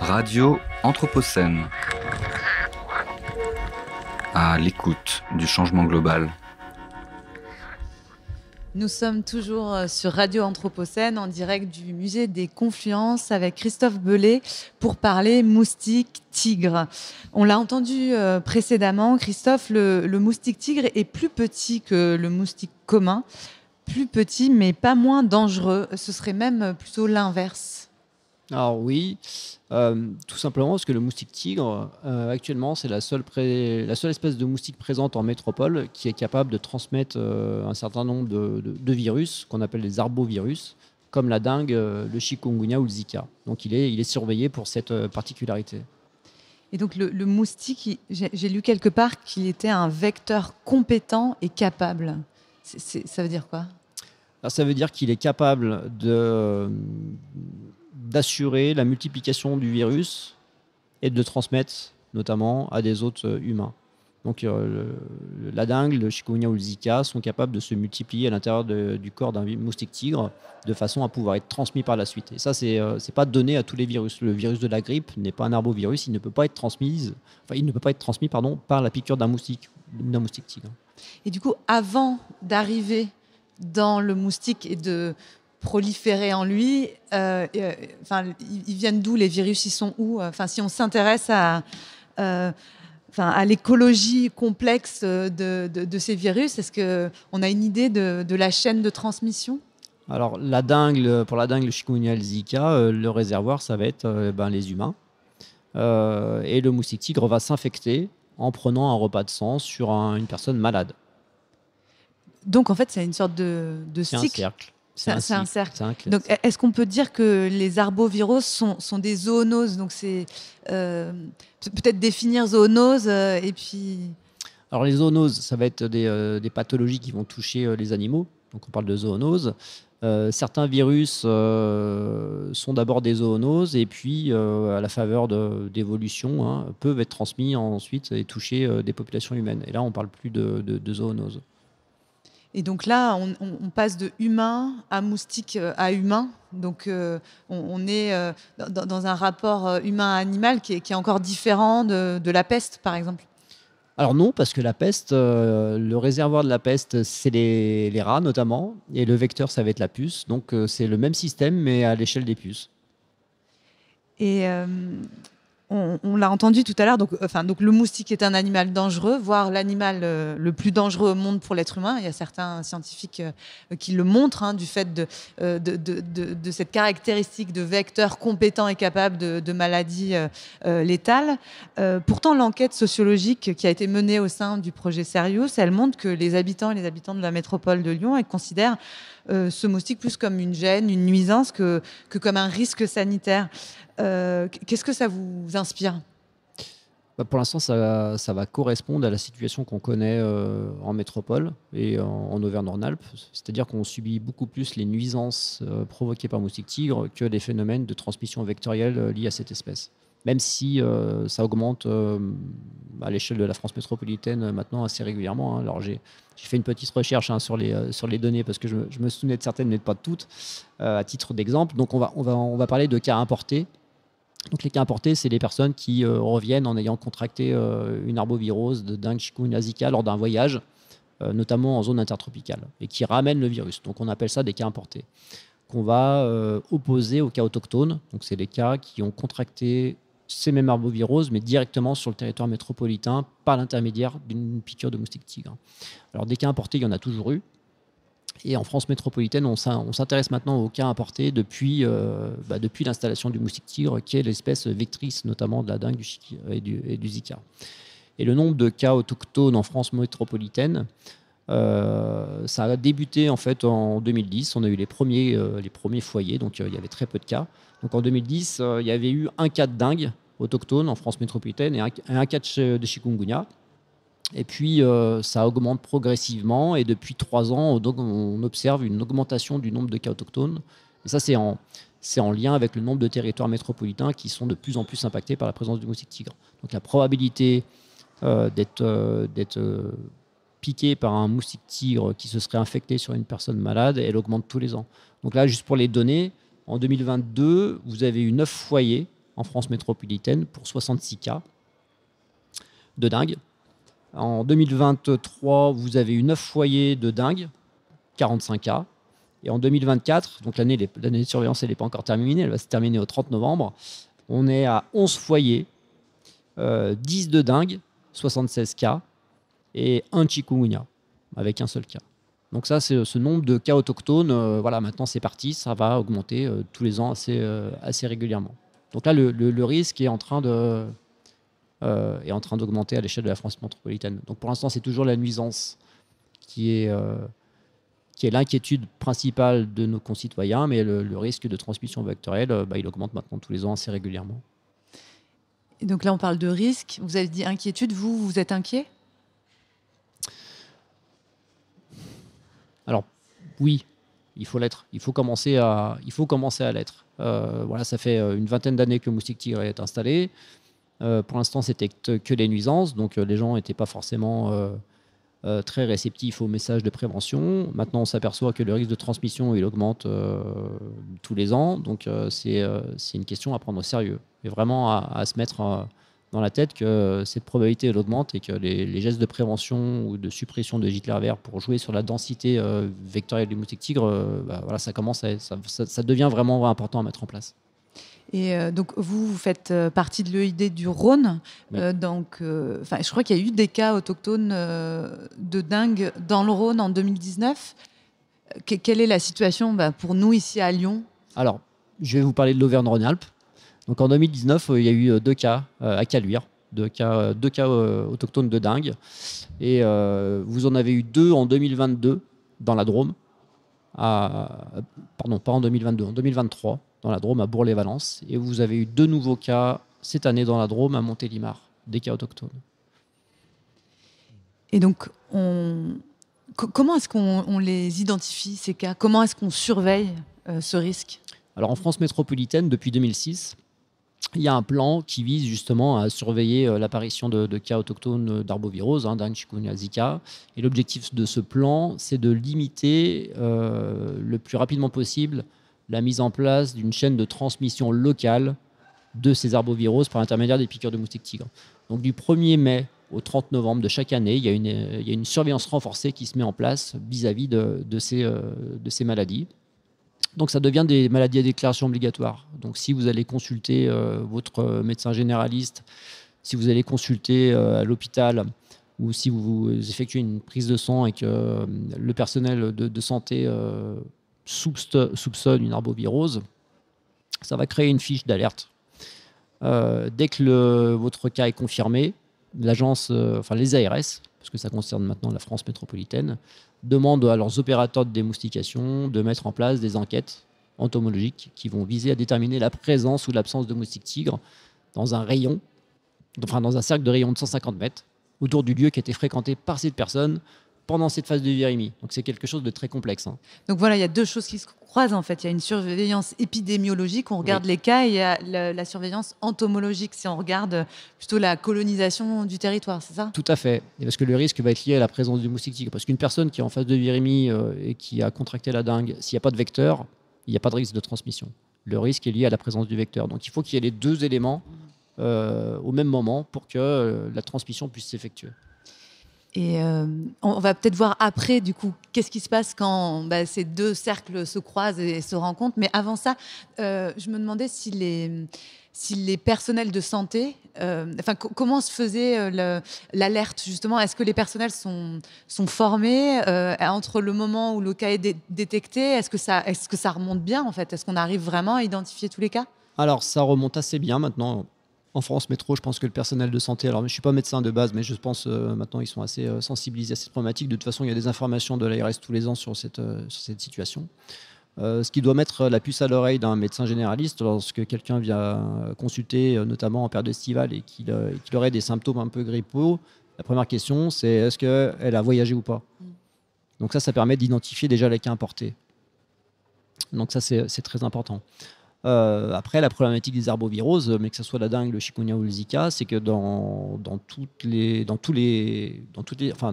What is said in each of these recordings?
Radio Anthropocène. À l'écoute du changement global. Nous sommes toujours sur Radio Anthropocène en direct du musée des Confluences avec Christophe Bellet pour parler moustique tigre. On l'a entendu précédemment, Christophe, le moustique tigre est plus petit que le moustique commun, plus petit mais pas moins dangereux. Ce serait même plutôt l'inverse. Alors oui, tout simplement parce que le moustique tigre, actuellement, c'est la seule espèce de moustique présente en métropole qui est capable de transmettre un certain nombre de virus qu'on appelle les arbovirus, comme la dengue, le chikungunya ou le Zika. Donc il est surveillé pour cette particularité. Et donc le moustique, j'ai lu quelque part qu'il était un vecteur compétent et capable. Ça veut dire quoi ? Alors, ça veut dire qu'il est capable d'assurer la multiplication du virus et de le transmettre notamment à des hôtes humains. Donc la dengue, le chikungunya ou le Zika sont capables de se multiplier à l'intérieur du corps d'un moustique tigre de façon à pouvoir être transmis par la suite. Et ça, c'est pas donné à tous les virus. Le virus de la grippe n'est pas un arbovirus, il ne peut pas être transmis par la piqûre d'un moustique tigre. Et du coup, avant d'arriver dans le moustique et de proliférer en lui, ils viennent d'où, les virus, ils sont où ? Si on s'intéresse à l'écologie complexe de ces virus, est-ce qu'on a une idée de la chaîne de transmission ? Alors, pour la dengue, le chikungunya et le Zika, le réservoir, ça va être les humains. Et le moustique tigre va s'infecter en prenant un repas de sang sur une personne malade. Donc, en fait, c'est une sorte de cycle. C'est un cercle. Donc, est-ce qu'on peut dire que les arbovirus sont des zoonoses ? Donc, c'est peut-être définir zoonose et puis... Alors, les zoonoses, ça va être des pathologies qui vont toucher les animaux. Donc, on parle de zoonoses. Certains virus sont d'abord des zoonoses et puis, à la faveur d'évolution, peuvent être transmis ensuite et toucher des populations humaines. Et là, on ne parle plus de zoonoses. Et donc là, on passe de humain à moustique à humain. Donc on est dans un rapport humain-animal qui est encore différent de la peste, par exemple. Alors non, parce que la peste, le réservoir de la peste, c'est les rats notamment. Et le vecteur, ça va être la puce. Donc c'est le même système, mais à l'échelle des puces. Et... On l'a entendu tout à l'heure, donc le moustique est un animal dangereux, voire l'animal le plus dangereux au monde pour l'être humain. Il y a certains scientifiques qui le montrent, du fait de cette caractéristique de vecteur compétent et capable de maladies létales. Pourtant, l'enquête sociologique qui a été menée au sein du projet Serious, elle montre que les habitants et les habitantes de la métropole de Lyon, elles considèrent ce moustique plus comme une gêne, une nuisance que comme un risque sanitaire. Qu'est-ce que ça vous inspire ? Pour l'instant, ça va correspondre à la situation qu'on connaît en métropole et en Auvergne-Rhône-Alpes. C'est-à-dire qu'on subit beaucoup plus les nuisances provoquées par moustique tigre que les phénomènes de transmission vectorielle liés à cette espèce. Même si ça augmente à l'échelle de la France métropolitaine maintenant assez régulièrement. Alors j'ai fait une petite recherche sur les données parce que je me souvenais de certaines, mais pas de toutes, à titre d'exemple. Donc on va parler de cas importés. Donc les cas importés, c'est les personnes qui reviennent en ayant contracté une arbovirose de dengue, chikungunya, Zika lors d'un voyage, notamment en zone intertropicale, et qui ramènent le virus. Donc on appelle ça des cas importés, qu'on va opposer aux cas autochtones. Donc c'est les cas qui ont contracté ces mêmes arboviroses, mais directement sur le territoire métropolitain par l'intermédiaire d'une piqûre de moustique tigre. Alors des cas importés, il y en a toujours eu. Et en France métropolitaine, on s'intéresse maintenant aux cas importés depuis l'installation du moustique tigre, qui est l'espèce vectrice notamment de la dengue et du Zika. Et le nombre de cas autochtones en France métropolitaine, ça a débuté en fait en 2010. On a eu les premiers foyers, donc il y avait très peu de cas. Donc en 2010, il y avait eu un cas de dengue autochtone en France métropolitaine et un cas de chikungunya. Et puis, ça augmente progressivement. Et depuis 3 ans, on observe une augmentation du nombre de cas autochtones. Et ça, c'est en lien avec le nombre de territoires métropolitains qui sont de plus en plus impactés par la présence du moustique tigre. Donc, la probabilité d'être piqué par un moustique tigre qui se serait infecté sur une personne malade, elle augmente tous les ans. Donc là, juste pour les données, en 2022, vous avez eu 9 foyers en France métropolitaine pour 66 cas de dengue. En 2023, vous avez eu 9 foyers de dengue, 45 cas. Et en 2024, donc l'année de surveillance, elle n'est pas encore terminée, elle va se terminer au 30 novembre, on est à 11 foyers, 10 de dengue, 76 cas, et 1 chikungunya, avec un seul cas. Donc ça, c'est ce nombre de cas autochtones. Voilà, maintenant c'est parti, ça va augmenter tous les ans assez régulièrement. Donc là, le risque est en train d'augmenter à l'échelle de la France métropolitaine. Donc pour l'instant, c'est toujours la nuisance qui est l'inquiétude principale de nos concitoyens, mais le risque de transmission vectorielle, il augmente maintenant tous les ans assez régulièrement. Et donc là, on parle de risque. Vous avez dit inquiétude. Vous êtes inquiet? Alors, oui, il faut l'être. Il faut commencer à l'être. Voilà, ça fait une vingtaine d'années que Moustique Tigre est installé. Pour l'instant, c'était que les nuisances, donc les gens n'étaient pas forcément très réceptifs aux messages de prévention. Maintenant, on s'aperçoit que le risque de transmission, il augmente tous les ans, donc c'est une question à prendre au sérieux. Et vraiment à se mettre dans la tête que cette probabilité, elle augmente et que les gestes de prévention ou de suppression de gîtes larvaires pour jouer sur la densité vectorielle du moustique tigre, voilà, ça devient vraiment important à mettre en place. Et donc, vous faites partie de l'EID du Rhône. Oui. Je crois qu'il y a eu des cas autochtones de dengue dans le Rhône en 2019. Quelle est la situation pour nous ici à Lyon? Alors, je vais vous parler de l'Auvergne-Rhône-Alpes. Donc, en 2019, il y a eu 2 cas à Caluire, 2 cas autochtones de dengue. Et vous en avez eu 2 en 2022 dans la Drôme. Pardon, pas en 2022, en 2023. Dans la Drôme, à Bourg-les-Valences. Et vous avez eu 2 nouveaux cas cette année dans la Drôme, à Montélimar, des cas autochtones. Et donc, comment est-ce qu'on les identifie, ces cas? Comment est-ce qu'on surveille ce risque? Alors, en France métropolitaine, depuis 2006, il y a un plan qui vise justement à surveiller l'apparition de cas autochtones d'arbovirose, dengue, chikungunya, Zika. Et l'objectif de ce plan, c'est de limiter le plus rapidement possible la mise en place d'une chaîne de transmission locale de ces arboviroses par l'intermédiaire des piqûres de moustiques tigres. Donc du 1er mai au 30 novembre de chaque année, il y a une surveillance renforcée qui se met en place vis-à-vis de ces maladies. Donc ça devient des maladies à déclaration obligatoire. Donc si vous allez consulter votre médecin généraliste, si vous allez consulter à l'hôpital, ou si vous effectuez une prise de sang et que le personnel de santé soupçonne une arbovirose, ça va créer une fiche d'alerte. Dès que votre cas est confirmé, l'agence, les ARS, parce que ça concerne maintenant la France métropolitaine, demandent à leurs opérateurs de démoustication de mettre en place des enquêtes entomologiques qui vont viser à déterminer la présence ou l'absence de moustiques tigres dans un cercle de rayon de 150 mètres autour du lieu qui a été fréquenté par cette personne pendant cette phase de virémie. Donc c'est quelque chose de très complexe. Donc voilà, il y a 2 choses qui se croisent en fait. Il y a une surveillance épidémiologique, on regarde les cas, et il y a la surveillance entomologique, si on regarde plutôt la colonisation du territoire, c'est ça? Tout à fait. Et parce que le risque va être lié à la présence du moustique tigre. Parce qu'une personne qui est en phase de virémie et qui a contracté la dengue, s'il n'y a pas de vecteur, il n'y a pas de risque de transmission. Le risque est lié à la présence du vecteur. Donc il faut qu'il y ait les 2 éléments au même moment pour que la transmission puisse s'effectuer. Et on va peut-être voir après, du coup, qu'est-ce qui se passe quand ces 2 cercles se croisent et se rencontrent. Mais avant ça, je me demandais si les personnels de santé, comment se faisait l'alerte, justement? Est-ce que les personnels sont formés entre le moment où le cas est détecté? Est-ce que ça remonte bien, en fait? Est-ce qu'on arrive vraiment à identifier tous les cas? Alors, ça remonte assez bien maintenant. En France métro, je pense que le personnel de santé, alors je ne suis pas médecin de base, mais je pense maintenant ils sont assez sensibilisés à cette problématique. De toute façon, il y a des informations de l'ARS tous les ans sur cette situation. Ce qui doit mettre la puce à l'oreille d'un médecin généraliste lorsque quelqu'un vient consulter, notamment en période estivale, et qu'il aurait des symptômes un peu grippaux, la première question, c'est est-ce qu'elle a voyagé ou pas? Donc ça permet d'identifier déjà les cas importés. Donc ça, c'est très important. Après, la problématique des arboviroses, mais que ce soit la dengue, le chikungunya ou le Zika, c'est que dans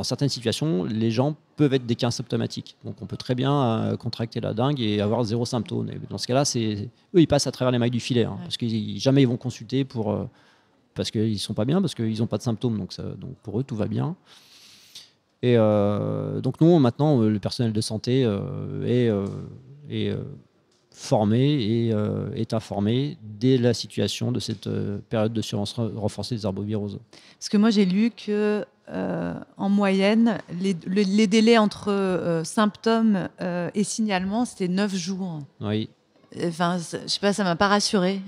certaines situations, les gens peuvent être des cas asymptomatiques. Donc, on peut très bien contracter la dengue et avoir 0 symptôme. Et dans ce cas-là, eux, ils passent à travers les mailles du filet, parce que jamais ils vont consulter parce qu'ils ne sont pas bien, parce qu'ils n'ont pas de symptômes. Donc, pour eux, tout va bien. Et donc, nous, maintenant, le personnel de santé est formé et est informé dès la situation de cette période de surveillance renforcée des arboviroses. Parce que moi, j'ai lu que en moyenne, les délais entre symptômes et signalement, c'était 9 jours. Oui. Enfin, je sais pas, ça m'a pas rassurée.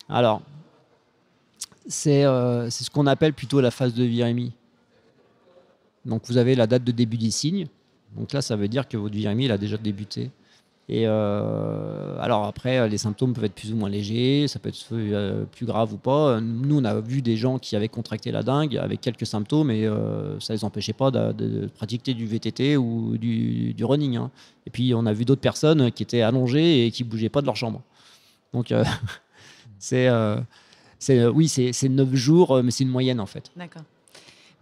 Alors, c'est ce qu'on appelle plutôt la phase de virémie. Donc, vous avez la date de début des signes. Donc là, ça veut dire que votre virémie, elle a déjà débuté. Et alors après, les symptômes peuvent être plus ou moins légers, ça peut être plus grave ou pas. Nous, on a vu des gens qui avaient contracté la dengue avec quelques symptômes et ça ne les empêchait pas de pratiquer du VTT ou du running. Et puis, on a vu d'autres personnes qui étaient allongées et qui ne bougeaient pas de leur chambre. Donc, c'est 9 jours, mais c'est une moyenne en fait. D'accord.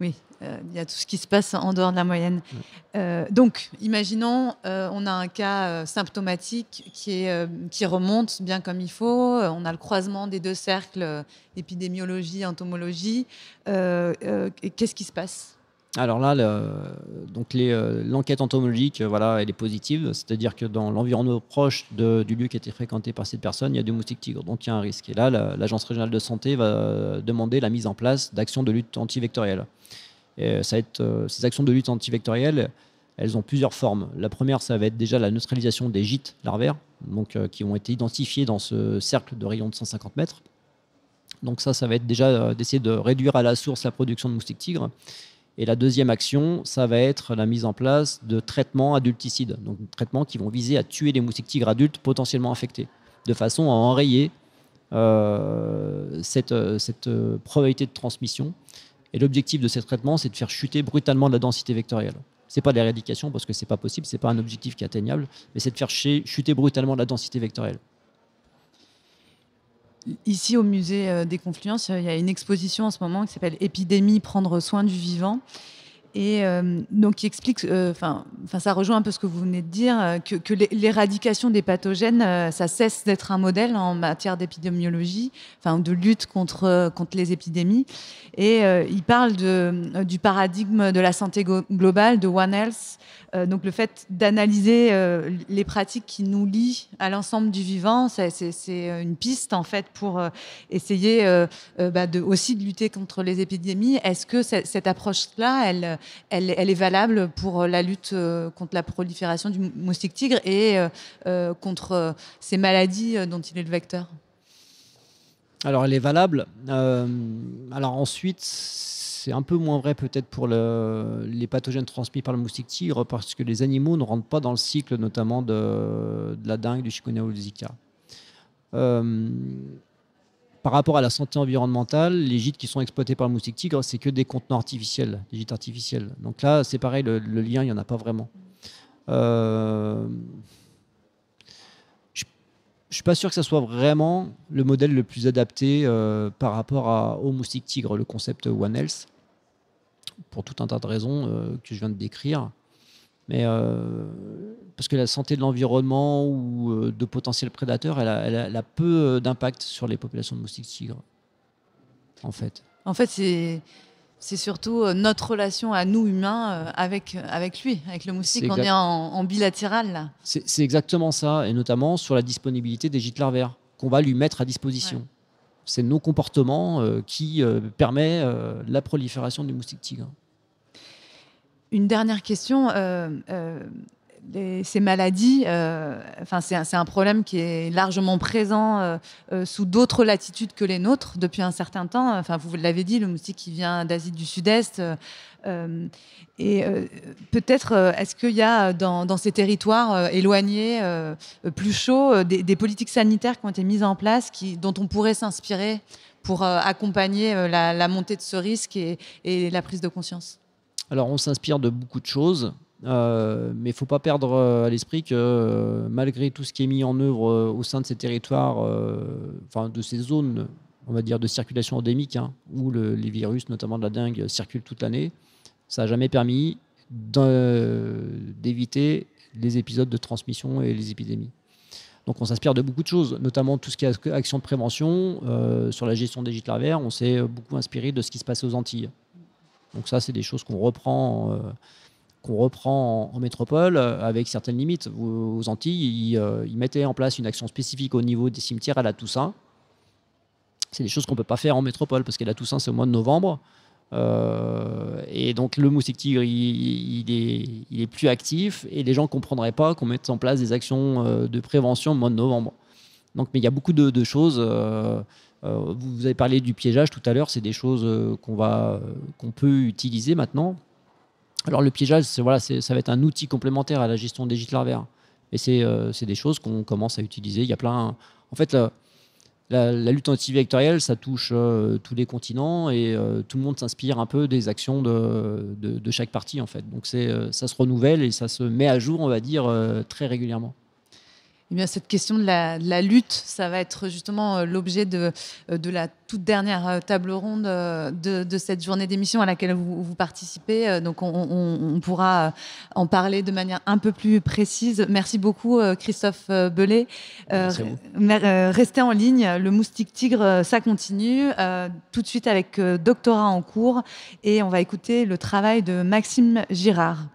Oui, il y a tout ce qui se passe en dehors de la moyenne. Donc, imaginons, on a un cas symptomatique qui remonte bien comme il faut. On a le croisement des 2 cercles, épidémiologie, entomologie. Qu'est-ce qui se passe ? Alors là, l'enquête entomologique, elle est positive. C'est-à-dire que dans l'environnement proche du lieu qui a été fréquenté par cette personne, il y a 2 moustiques tigres. Donc il y a un risque. Et là, l'Agence régionale de santé va demander la mise en place d'actions de lutte antivectorielle. Et ces actions de lutte antivectorielle, elles ont plusieurs formes. La première, ça va être déjà la neutralisation des gîtes larvaires, donc, qui ont été identifiés dans ce cercle de rayon de 150 mètres. Donc ça va être déjà d'essayer de réduire à la source la production de moustiques tigres. Et la deuxième action, ça va être la mise en place de traitements adulticides, donc traitements qui vont viser à tuer les moustiques tigres adultes potentiellement infectés, de façon à enrayer cette probabilité de transmission. Et l'objectif de ces traitements, c'est de faire chuter brutalement la densité vectorielle. Ce n'est pas de l'éradication, parce que ce n'est pas possible, ce n'est pas un objectif qui est atteignable, mais c'est de faire chuter brutalement la densité vectorielle. Ici, au musée des Confluences, il y a une exposition en ce moment qui s'appelle « Épidémie, prendre soin du vivant ». Et donc, qui explique, ça rejoint un peu ce que vous venez de dire, que l'éradication des pathogènes, ça cesse d'être un modèle en matière d'épidémiologie, de lutte contre les épidémies. Et il parle du paradigme de la santé globale, de One Health, donc le fait d'analyser les pratiques qui nous lient à l'ensemble du vivant, c'est une piste en fait pour essayer aussi de lutter contre les épidémies. Est-ce que cette approche-là, elle est valable pour la lutte contre la prolifération du moustique tigre et contre ces maladies dont il est le vecteur ? Alors, elle est valable. Alors ensuite, c'est un peu moins vrai peut-être pour les pathogènes transmis par le moustique tigre parce que les animaux ne rentrent pas dans le cycle notamment de la dengue, du chikungunya ou du Zika. Par rapport à la santé environnementale, les gîtes qui sont exploités par le moustique tigre, c'est que des contenants artificiels, des gîtes artificiels. Donc là, c'est pareil, le lien, il n'y en a pas vraiment. Je ne suis pas sûr que ce soit vraiment le modèle le plus adapté par rapport au moustique tigre, le concept One Health, pour tout un tas de raisons que je viens de décrire. Mais parce que la santé de l'environnement ou de potentiels prédateurs, elle a peu d'impact sur les populations de moustiques tigres, en fait. En fait, c'est surtout notre relation à nous, humains, avec lui, avec le moustique. On est en bilatéral, là. C'est exactement ça, et notamment sur la disponibilité des gîtes larvaires qu'on va lui mettre à disposition. Ouais. C'est nos comportements qui permettent la prolifération du moustique tigre. Une dernière question. Ces maladies, c'est un problème qui est largement présent sous d'autres latitudes que les nôtres depuis un certain temps. Vous l'avez dit, le moustique qui vient d'Asie du Sud-Est. Peut-être, est-ce qu'il y a dans ces territoires éloignés, plus chauds, des politiques sanitaires qui ont été mises en place, dont on pourrait s'inspirer pour accompagner la montée de ce risque et la prise de conscience ? Alors, on s'inspire de beaucoup de choses. Mais il ne faut pas perdre à l'esprit que malgré tout ce qui est mis en œuvre au sein de ces territoires, enfin de ces zones, on va dire, de circulation endémique, hein, où les virus, notamment de la dengue, circulent toute l'année, ça n'a jamais permis d'éviter les épisodes de transmission et les épidémies. Donc on s'inspire de beaucoup de choses, notamment tout ce qui est action de prévention. Sur la gestion des gîtes larvaires, on s'est beaucoup inspiré de ce qui se passait aux Antilles. Donc ça, c'est des choses qu'on reprend en métropole avec certaines limites. Aux Antilles, ils mettaient en place une action spécifique au niveau des cimetières à la Toussaint. C'est des choses qu'on ne peut pas faire en métropole parce que la Toussaint, c'est au mois de novembre. Et donc le moustique tigre, il est plus actif et les gens ne comprendraient pas qu'on mette en place des actions de prévention au mois de novembre. Donc, mais il y a beaucoup de choses. Vous avez parlé du piégeage tout à l'heure, c'est des choses qu'on peut utiliser maintenant. Alors le piégeage, ça va être un outil complémentaire à la gestion des gîtes larvaires. Et c'est des choses qu'on commence à utiliser. Il y a plein. En fait, la lutte antivectorielle, ça touche tous les continents et tout le monde s'inspire un peu des actions de chaque partie, en fait. Donc ça se renouvelle et ça se met à jour, on va dire, très régulièrement. Eh bien, cette question de la lutte, ça va être justement l'objet de la toute dernière table ronde de cette journée d'émission à laquelle vous participez. Donc, on pourra en parler de manière un peu plus précise. Merci beaucoup, Christophe Bellet. Restez en ligne. Le moustique tigre, ça continue. Tout de suite avec Doctorat en cours. Et on va écouter le travail de Maxime Girard.